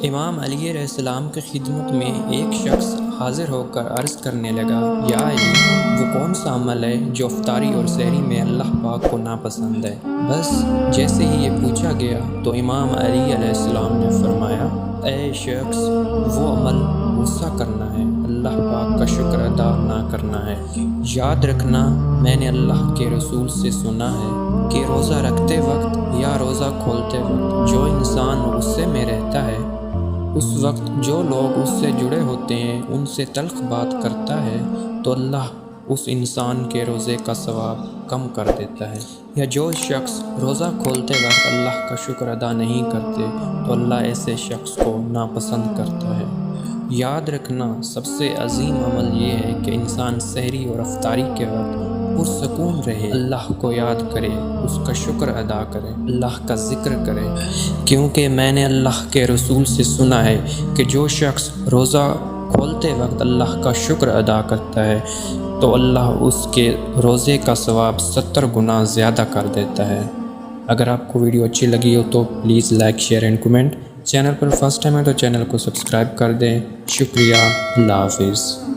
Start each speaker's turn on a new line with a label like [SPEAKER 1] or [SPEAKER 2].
[SPEAKER 1] امام علی علیہ السلام کی خدمت میں ایک شخص حاضر ہو کر عرض کرنے لگا، یا علی، وہ کون سا عمل ہے جو افطاری اور سحری میں اللہ پاک کو ناپسند ہے؟ بس جیسے ہی یہ پوچھا گیا تو امام علی علیہ السلام نے فرمایا، اے شخص، وہ عمل غصہ کرنا ہے، اللہ پاک کا شکر ادا نہ کرنا ہے۔ یاد رکھنا، میں نے اللہ کے رسول سے سنا ہے کہ روزہ رکھتے وقت یا روزہ کھولتے وقت جو انسان غصے میں رہتا ہے، اس وقت جو لوگ اس سے جڑے ہوتے ہیں ان سے تلخ بات کرتا ہے تو اللہ اس انسان کے روزے کا ثواب کم کر دیتا ہے، یا جو شخص روزہ کھولتے وقت اللہ کا شکر ادا نہیں کرتے تو اللہ ایسے شخص کو ناپسند کرتا ہے۔ یاد رکھنا، سب سے عظیم عمل یہ ہے کہ انسان سحری اور افطاری کے وقت پرسکون رہے، اللہ کو یاد کرے، اس کا شکر ادا کرے، اللہ کا ذکر کرے، کیونکہ میں نے اللہ کے رسول سے سنا ہے کہ جو شخص روزہ کھولتے وقت اللہ کا شکر ادا کرتا ہے تو اللہ اس کے روزے کا ثواب 70 گنا زیادہ کر دیتا ہے۔ اگر آپ کو ویڈیو اچھی لگی ہو تو please like, share and comment. Channel per first time ہے تو چینل کو سبسکرائب کر دیں۔ شکریہ، اللہ حافظ۔